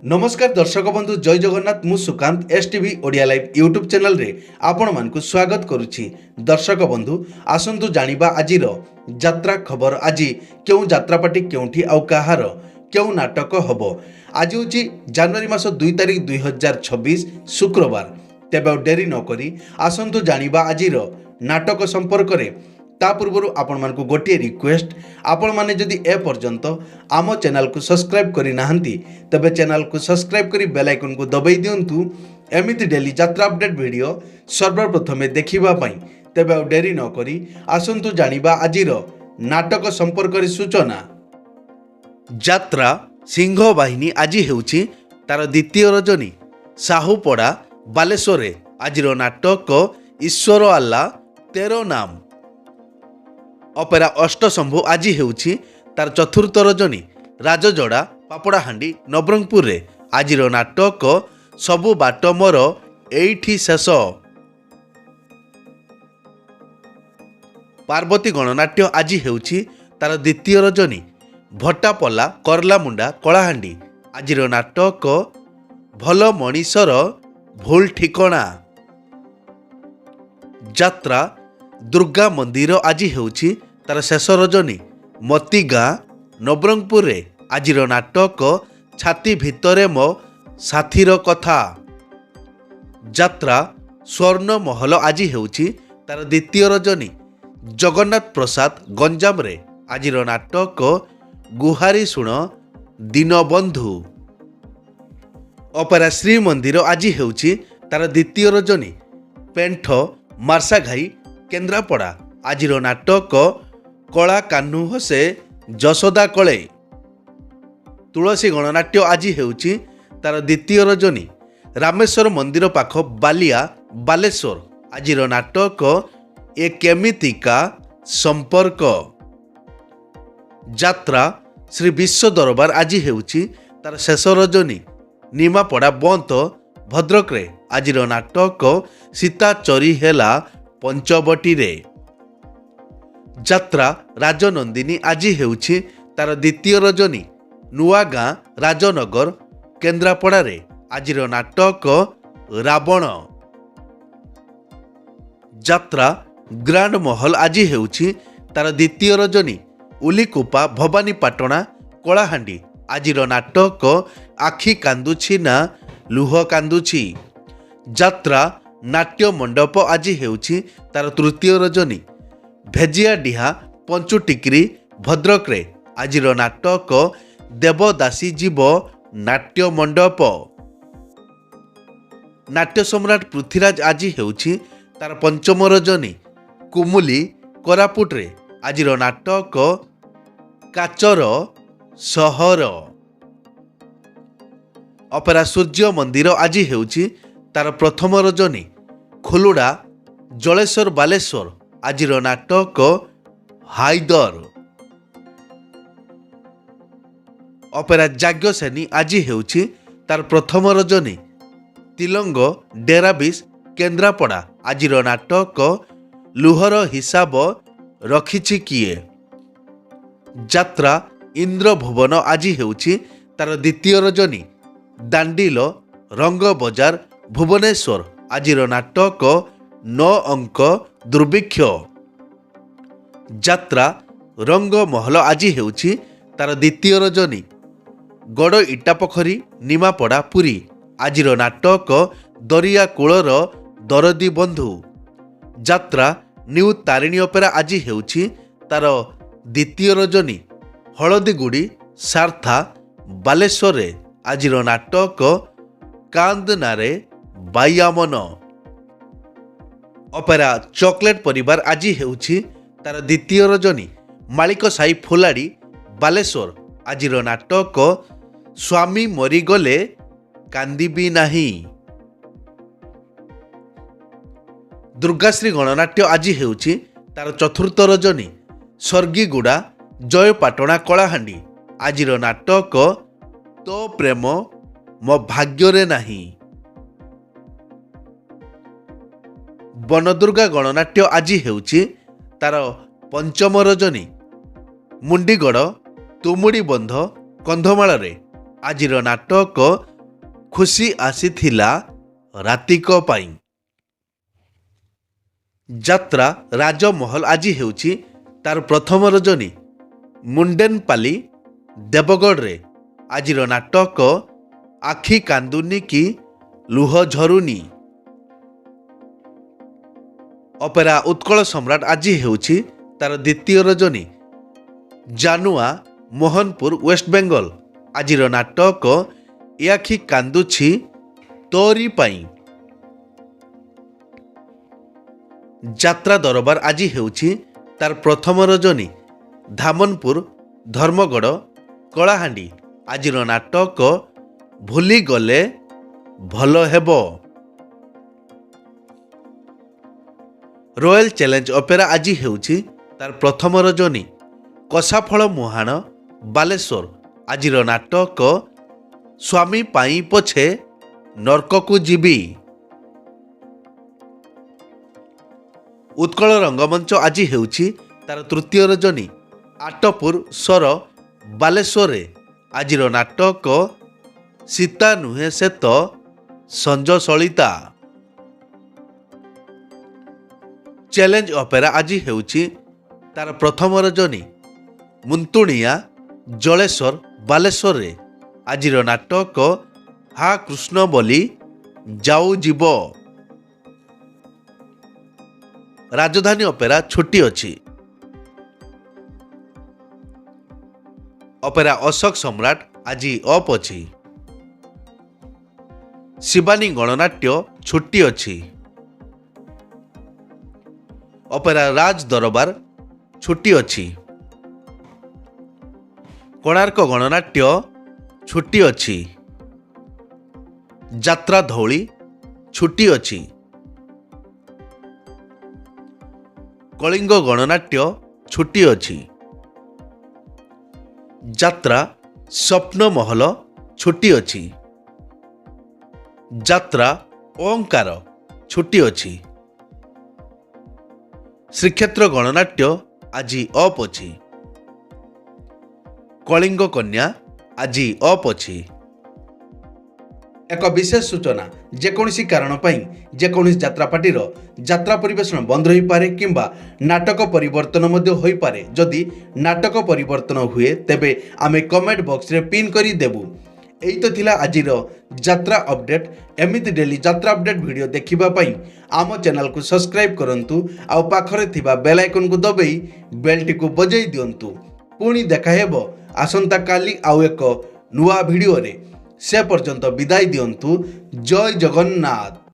नमस्कार दर्शक बंधु जय जगन्नाथ मु Sukanta S TV Odia live YouTube channel रे आपण मानकु स्वागत करुछि। दर्शक बंधु आसंतु जानिबा आजिर यात्रा खबर। आज क्यों यात्रापाटी केउठी आउ कहार क्यों नाटक हबो। आज होछि जनवरी मास 2 तारिख 2026 शुक्रवार। तेबे डेरी न करी आसंतु जानिबा आजिर नाटक संपर्क रे। ता पूर्व आपण मानकु गोटे रिक्वेस्ट, आपण माने जदि ए पर्यंत आम चैनल को सब्सक्राइब करि नाहंती तबे चैनल को सब्सक्राइब करी बेल आइकन को दबाई दियंतु एमिति डेली यात्रा अपडेट वीडियो सर्वप्रथमे देखिबा पई। तबे डेरी न करी आसंतु जानिबा आजिर नाटक संपर्क रे सूचना। यात्रा सिंह बाहिनी आज हेउछि तार द्वितीय रजनी साहुपड़ा बालेश्वर। आजिर नाटक ईश्वर आल्ला 13 नाम। अपेरा अष्टशंभु आज हेउछि तार चतुर्थ रजनी राजजड़ा पापड़ाहांडी नवरंगपुर रे। आजिर नाटक सबु बाट मोर एइठी शेष। पार्वती गणनाट्य आज हेउछि तार द्वितीय रजनी भट्टापल्ला करलामुंडा कलाहांडी। आजिर नाटक भल मणिषर भूल ठिकणा। यात्रा दुर्गा मंदिर आज हेउछि तार शेष रजनी मती गाँ नवरंगपुर रे। आजिर नाटक छाती भितरे मो साथीर कथा। यात्रा स्वर्ण महल आज हेउछि तार द्वितीय रजनी जगन्नाथ प्रसाद गंजाम रे। आजिर नाटक गुहारी शुण दीनबंधु। अपेरा श्री मंदिर आज हेउछि तार द्वितीय रजनी पेंठ मार्साघाई केन्द्रापड़ा। आजिर नाटक कला कान्हू हसे जशोदा कले। तुलसी गणनाट्य आज हेउछि तार द्वितीय रजनी रामेश्वर मंदिर पाख बालिया बालेश्वर। आजिर नाटक ए केमितिका संपर्क। यात्रा श्री विश्व दरबार आज हेउछि तार शेष रजनी निमापड़ा बंत भद्रक रे। आजिर नाटक सीता चोरी हेला पंचवटी रे। यात्रा राजनंदिनी आज हेउछि तार द्वितीय रजनी नुआ गाँ राजनगर केन्द्रापड़ा रे। आजिर नाटक रावण। यात्रा ग्रांड महल आज हेउछि तार द्वितीय रजनी उलिकुपा भवानीपाटणा कलाहांडी। आजिर नाटक आखि कांदुछि ना लुह कांदुछि। यात्रा नाट्य मंडप आज हेउछि तार तृतीय रजनी भेजियाडीहा पंचुटिक्री भद्रक रे। आजिर नाटक देवदासी जीव नाट्य मंडप। नाट्य सम्राट पृथ्वीराज आज हेउछि तार पंचम रजनी कुमुली कोरापुट रे। आजिर नाटक काचर सहर। अपेरा सूर्य मंदिर आज हेउछि तार प्रथम रजनी खोलुड़ा जलेश्वर बालेश्वर। आजिर नाटक हाइदर। अपेरा जाग्यसेनी आज हेउछि तार प्रथम रजनी तिलंग डेराबिस केन्द्रापड़ा। आजिर नाटक लुहर हिसाब रखिछि किए। यात्रा इंद्र भुवन आज हेउछि तार द्वितीय रजनी दांडिल रंग बजार भुवनेश्वर। आजिर नाटक 9 अंक दुर्भिक्ष। यात्रा रंग महल आज हेउछि तार द्वितीय रजनी गड़ इटापोखरी निमापड़ा पुरी। आजिर नाटक दरिया कूलर दरदी बंधु। यात्रा न्यू तारिणी अपेरा आज हेउछि तार द्वितीय रजनी हलदीगुड़ी सारथा बालेश्वर रे। आजिर नाटक कांदनारे बायामन। अपेरा चॉकलेट परिवार आज हेउछि तार द्वितीय रजनी मालिक साई फुलाड़ी बालेश्वर। आजिर नाटक स्वामी मरीगले कांदिबी नाही। दुर्गाश्री गणनाट्य आज हेउछि तार चतुर्थ रजनी स्वर्गीगुड़ा जयपाटणा कलाहांडी। आजिर नाटक तो प्रेम मो भाग्ୟରେ ନାହିଁ। बनदुर्गा गणनाट्य आज हेउछि तार पंचम रजनी मुंडीगड़ तुमुड़ी बंध कंधमाल रे। आजिर नाटक ଖୁସି ଆସିଥିଲା ରାତିକ ପାଇଁ। ଯାତ୍ରା ରାଜମହଲ ଆଜି ହେଉଛି ତାର ପ୍ରଥମ ରଜନୀ। ମୁଣ୍ଡେନପାଲି ଦେବଗଡ଼ରେ ଆଜିର ନାଟକ ଆଖି କାନ୍ଦୁନି କି ଲୁହ ଝରୁନି। ଅପେରା ଉତ୍କଳ ସମ୍ରାଟ ଆଜି ହେଉଛି ତାର ଦ୍ୱିତୀୟ ରଜନୀ। ଜାନୁଆ ମୋହନପୁର ୱେଷ୍ଟବେଙ୍ଗଲ ଆଜିର ନାଟକ ଏ ଆଖି କାନ୍ଦୁଛି ତୋରି ପାଇଁ। ଯାତ୍ରା ଦରବାର ଆଜି ହେଉଛି ତାର ପ୍ରଥମ ରଜନୀ। ଧାମନପୁର ଧର୍ମଗଡ଼ କଳାହାଣ୍ଡି ଆଜିର ନାଟକ ଭୁଲିଗଲେ ଭଲ ହେବ। ରୟାଲ ଚ୍ୟାଲେଞ୍ଜ ଅପେରା ଆଜି ହେଉଛି ତାର ପ୍ରଥମ ରଜନୀ। କଷାଫଳ ମୁହାଣ ବାଲେଶ୍ୱର ଆଜିର ନାଟକ ସ୍ୱାମୀ ପାଇଁ ପଛେ ନର୍କକୁ ଯିବି। ଉତ୍କଳ ରଙ୍ଗମଞ୍ଚ ଆଜି ହେଉଛି ତାର ତୃତୀୟ ରଜନୀ। ଆଟପୁର ସର ବାଲେଶ୍ୱରରେ ଆଜିର ନାଟକ ସୀତା ନୁହେଁ ସେ ତ ସଞ୍ଜ ସଳିତା। ଚ୍ୟାଲେଞ୍ଜ ଅପେରା ଆଜି ହେଉଛି ତାର ପ୍ରଥମ ରଜନୀ। ମୁନ୍ତୁଣିଆ ଜଳେଶ୍ୱର ବାଲେଶ୍ୱରରେ ଆଜିର ନାଟକ ହା କୃଷ୍ଣ ବୋଲି ଯାଉ ଯିବ। ରାଜଧାନୀ ଅପେରା ଛୁଟି ଅଛି। ଅପେରା ଅଶୋକ ସମ୍ରାଟ ଆଜି ଅଫ୍ ଅଛି। ଶିବାନୀ ଗଣନାଟ୍ୟ ଛୁଟି ଅଛି। ଅପେରା ରାଜ ଦରବାର ଛୁଟି ଅଛି। କୋଣାର୍କ ଗଣନାଟ୍ୟ ଛୁଟି ଅଛି। ଯାତ୍ରା ଧଉଳି ଛୁଟି ଅଛି। କଳିଙ୍ଗ ଗଣନାଟ୍ୟ ଛୁଟି ଅଛି। ଯାତ୍ରା ସ୍ୱପ୍ନମହଲ ଛୁଟି ଅଛି। ଯାତ୍ରା ଓଁକାର ଛୁଟି ଅଛି। ଶ୍ରୀକ୍ଷେତ୍ର ଗଣନାଟ୍ୟ ଆଜି ଅଫ୍ ଅଛି। କଳିଙ୍ଗ କନ୍ୟା ଆଜି ଅଫ୍ ଅଛି। ଏକ ବିଶେଷ ସୂଚନା, ଯେକୌଣସି କାରଣ ପାଇଁ ଯେକୌଣସି ଯାତ୍ରାପାର୍ଟିର ଯାତ୍ରା ପରିବେଷଣ ବନ୍ଦ ରହିପାରେ କିମ୍ବା ନାଟକ ପରିବର୍ତ୍ତନ ମଧ୍ୟ ହୋଇପାରେ। ଯଦି ନାଟକ ପରିବର୍ତ୍ତନ ହୁଏ ତେବେ ଆମେ କମେଣ୍ଟ ବକ୍ସରେ ପିନ୍ କରି ଦେବୁ। ଏଇ ତ ଥିଲା ଆଜିର ଯାତ୍ରା ଅପଡେଟ୍। ଏମିତି ଡେଲି ଯାତ୍ରା ଅପଡେଟ୍ ଭିଡ଼ିଓ ଦେଖିବା ପାଇଁ ଆମ ଚ୍ୟାନେଲକୁ ସବସ୍କ୍ରାଇବ୍ କରନ୍ତୁ ଆଉ ପାଖରେ ଥିବା ବେଲ୍ ଆଇକନ୍କୁ ଦବାଇ ବେଲ୍ଟିକୁ ବଜାଇ ଦିଅନ୍ତୁ। ପୁଣି ଦେଖା ହେବ ଆସନ୍ତାକାଲି ଆଉ ଏକ ନୂଆ ଭିଡ଼ିଓରେ। ସେ ପର୍ଯ୍ୟନ୍ତ ବିଦାୟ ଦିଅନ୍ତୁ। ଜୟ ଜଗନ୍ନାଥ।